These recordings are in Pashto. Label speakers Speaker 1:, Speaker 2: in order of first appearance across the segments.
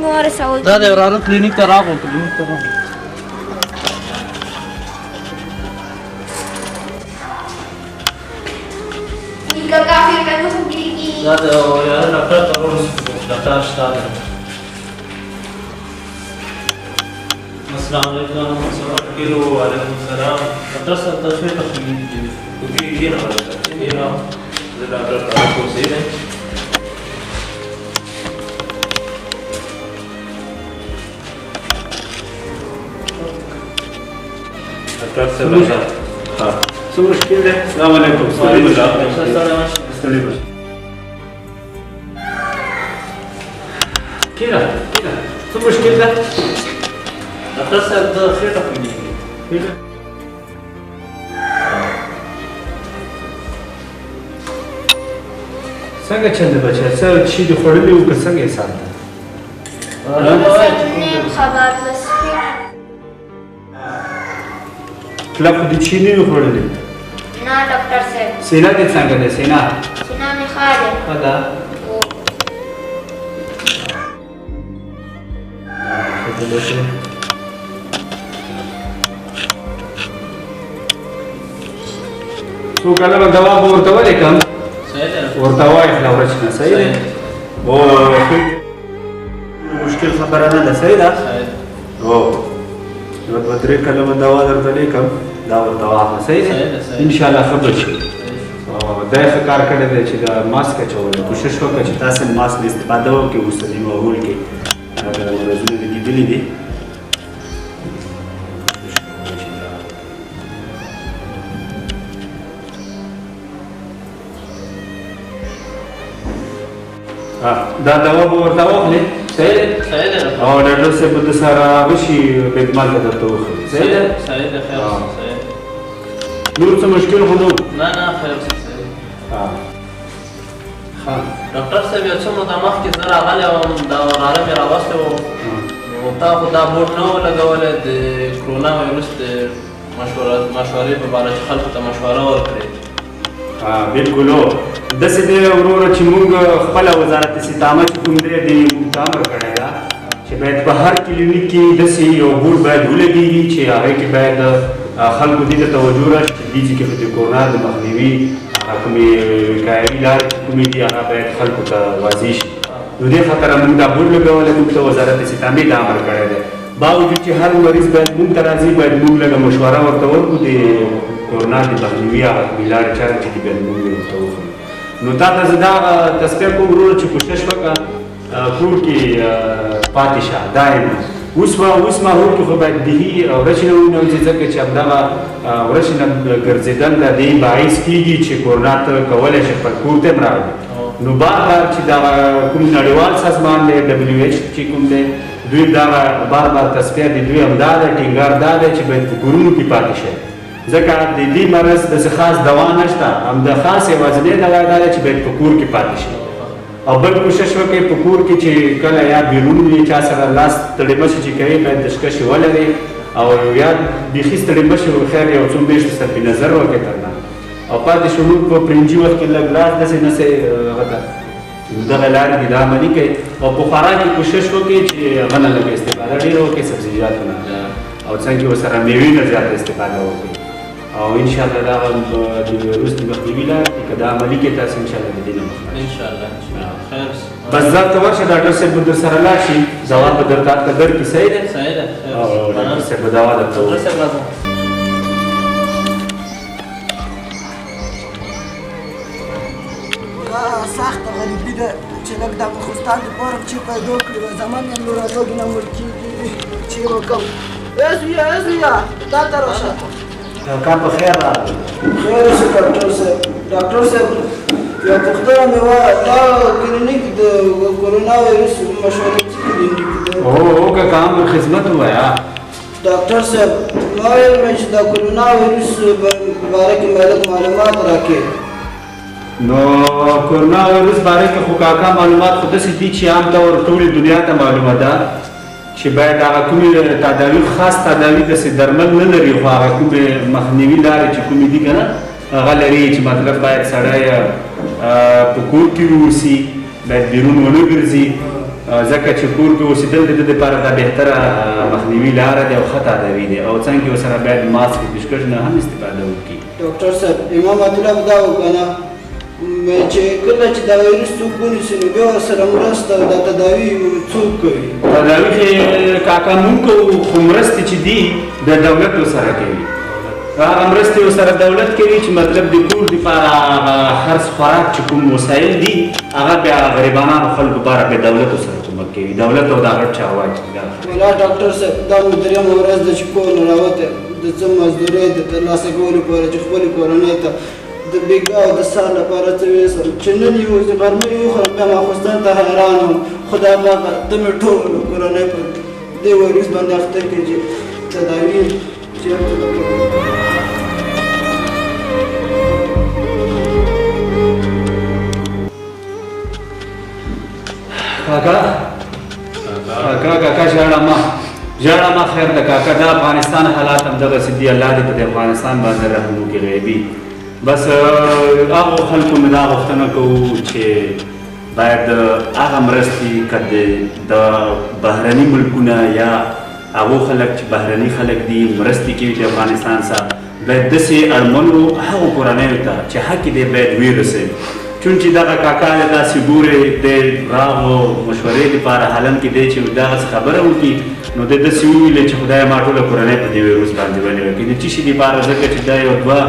Speaker 1: مې ورسول.
Speaker 2: دا د وراره کلینیک ته راغلو
Speaker 1: کاکا فکر کوم کېږي.
Speaker 2: دا د وراره ډاکټر ته ورسېدو. ډاکټر شته دی. السلام علیکم. وعلیکم السلام. ډاکټر صاحب تاسو ته کلینیک دی.
Speaker 3: ये ना ये ना डॉक्टर साहब को सही है डॉक्टर साहब हाँ सब मुश्किल है अस्सलाम वालेकुम क्या सब मुश्किल है
Speaker 2: ډاکټر صاحب د خېټه کلینیک
Speaker 3: ठीक है څنګه چل دی بچا څه شي دی خوړلی و که څنګه یې ساتل
Speaker 1: خبر بس
Speaker 3: کلک د چي نه وي خوړلی
Speaker 1: نه ډاکټر صاحب.
Speaker 3: سینه دې څنګه دی سینه
Speaker 1: سینه مې ښه دی.
Speaker 3: ښه ده څو کله به دوا به ورته ولیکم ورته وایي خلا ورځ نه صحیح دی او مشکل خبره نه ده صحیح ده او دوه درې کله به دوا درته لیکم دا ورته واخله صحیح دی انشاءالله ښه به شي دا یې ښه کار کړی دی چې د ماسک اچولی کوشش وکړه چې تاسو ماسک د استفاده وکړئ اوسني ماحول کې ورځونه دې لیدلي دي دا دوا به ورته واخلې صحیح دی او ډاکټر صاحب به سره وشي خدمت به درته وښیي صحیح دی
Speaker 2: صحیح دی خیر صحیح
Speaker 3: نور څه مشکل خو نه
Speaker 2: نه نه خیر صحیح
Speaker 3: ښه
Speaker 2: ډاکټر صاحب یو څه موده مخکې زه راغلی وم دا وراره مې راوستی وم نو تا خو دا بورډ نه و لګولی د کرونا وایرس د مشورې په باره کې خلکو ته مشوره ورکړې
Speaker 3: بالکل هو داسې دی وروره چې موږ خپله وزارت استدامه چې کوم دی د موږ امر کړی ده چې باید په هر کلینیک کې داسې یو بورډ باید ولګېږي چې هغې کې باید خلکو دې ته توجه راشي چې دې کې د کرونا د مخنیوي هغه کومې وقایوي لارې کومې دي هغه باید خلکو ته واضح شي نو دې خاطره موږ دا بورډ لګولی موږ ته وزارت استدامې دا امر کړی دی باوجود چې هر مریض باید موږ ته راځي باید موږ لږه مشوره ورته ورکړو د کرونا د مخنیوي هغه کومې لارې چارې چې دي باید موږ ورته وښیو نو تا ته زه دا تصفیه کوم وروره چې کوشش وکړه کور کې پاتې شه دائما اوس ماحول کې خو باید دهي ورځې نه ونوځي ځکه چې همدغه ورځې نه ګرځېدل د دې باعث کېږي چې کرونا ته کولی شي خپل کور ته هم راوړي نو بار چې دغه کوم نړیوال سازمان دی WH چې کوم دی دوی دغه بار تصفیه د دوی همدا ده ټینګار دا دی چې باید په کورونو کې پاتې شي ځکه د دې مرض داسې خاص دوا نشته همدا خاص یوازینۍ دوا دا ده چې باید په کور کې پاتې شي او بل کوشش وکړئ په کور کې چې کله یا بیرون وي چا سره لاس تړې مشي چې کوي باید دستکشې ولري او یا بیخي ستړې مشي خیر یو څو میاشتې صرف نظر وکړئ تر نه او پاتې شو موږ په پرنجي وخت کې لږ لاس داسې نسې هغه ته دغه لارې دي دا عملي کوي او په خوراک کې کوشش وکړئ چې هغه نه لږ استفاده ډېره وکړئ سبزیجاتو نه او څنګه ورسره مېوې نه زیاته استفاده وکړئ او ان شاء الله دا د ویروس د مخنیوي لاره کې که دا عملي کې تاسو ان شاء الله د دې نه مخنیوي
Speaker 2: ان شاء الله خیر
Speaker 3: بس ځان ته ورشه ډاکټر صاحب به درسره لاړ شي دوا به درته درکړي صحیح دی
Speaker 2: صحیح ده
Speaker 3: او ډاکټر صاحب به دوا درته
Speaker 2: ډاکټر صاحب راځه
Speaker 4: سخته غریبي ده چې لږ د خوستان دپاره چې پیدا کړي وه زمان یم نو راتلوګي نه مړ کېږي چې یې وکړم زویه دا ته راشه
Speaker 3: کاکا په خیر راغلی
Speaker 4: خیر اوسه ډاکټر صاحب ډاکټر صاحب یوه پوښتنه مې وه دا کلینیک د کرونا وایرس مشورې کلینیک دی
Speaker 3: او کاکا هم خدمت ووایه
Speaker 4: ډاکټر صاحب ما ویل مې چې د کرونا وایرس په باره کې مې لږ معلومات راکړي
Speaker 3: نو کرونا وایرس باره کې خو کاکا معلومات خو داسې دي چې عام طور ټولې دنیا ته معلومه ده چې باید هغه کومې تداوي خاص تداوي داسې درمل نه لري خو هغه کومې مخنیوي لارې چې کومې دي که نه هغه لري چې مطلب باید سړی په کور کې واوسي باید بیرون ونه ګرځي ځکه چې کور کې اوسېدل د ده دپاره دا بهتره مخنیوي لاره دی او ښه تداوي دی او څنګه ورسره باید ماسک پیشکش نه هم استفاده وکړي.
Speaker 4: ډاکټر صاحب امام مطلب دا و که نه چې کله چې دا وایرس څوک ونیسي نو بیا ورسره مرسته او دا تداوي څوک کوي؟
Speaker 3: تداوي کې کاکا مونږ کوو خو مرستې چې دي د دولت ورسره کوي. هغه مرستې ورسره دولت کوي چې مطلب د کور دپاره خرڅ خوراک چې کوم وسایل دي هغه بیا غریبانو خلکو لپاره بیا دولت ورسره کومک کوي. دولت او دا غټ چارواکي
Speaker 4: والله ډاکټر صاحب دا مو درېیمه ورځ ده چې کور نه راوتی د څه مزدورۍ د ترلاسه کولو لپاره چې خپلې کورنۍ ته د بېګا او د سهار لپاره څه ویسم چې نن یو چې غرمه یې وخورم بیا ماخوستن ته حیران وم خدای پاکه ته مې ټولو کورنۍ په دې وایرس باندې اخته کړي چې تداوي چېرته کاکا ژاړه مه خیر ده کاکا دا افغانستان حالات همدغسې دي الله دې په دې افغانستان باندې رحم وکړي غیبي بس هغو خلکو نه دا غوښتنه کوو چې باید هغه مرستې که د بهرني ملکونه یا هغو خلک چې بهرني خلک دي مرستې کوي د افغانستان سره باید داسې اړمنو هغو کورنیو ته چې حق یې دی باید ویرسوي چون چې دغه کاکا دی داسې ګورې دی راغو مشورې دپاره حالم کې دی چې دغسې خبره وکړي نو دی داسې وویلې چې خدای ما ټوله کورنۍ په دې ویروس باندې ونیوه کړي د څه شي دپاره ځکه چې دا یو دوه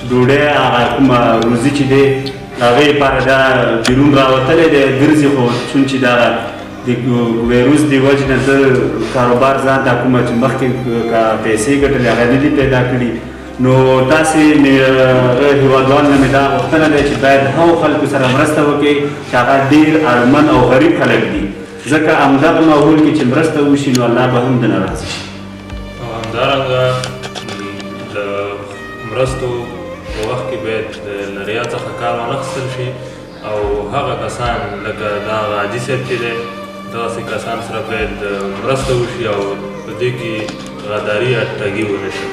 Speaker 4: ډوډۍ هغه کومه روزي چې دی هغې لپاره دا بیرون راوتلی دی ګرځي خو چون چې دغه د ویروس د وجې نه ده کاروبار ځان ته کومه چې مخکې پیسې ګټلې هغه نه دي پیدا کړي نو تاسې هېوادوالو نه مې دا غوښتنه دی چې باید هغو خلکو سره مرسته وکړئ چې هغه ډېر اړمن او غریب خلک دي ځکه همدغه ماحول کې چې مرسته وشي نو الله به هم دنه راضي شي.
Speaker 5: همدارنګه د مرستو په وخت کې باید له ریا څخه کار وانخیستل شي او هغه کسان لکه دا حاجي صاحب چې دی دغسې کسان سره باید مرسته وشي او په دې کې غداري یا ټګي ونه شي.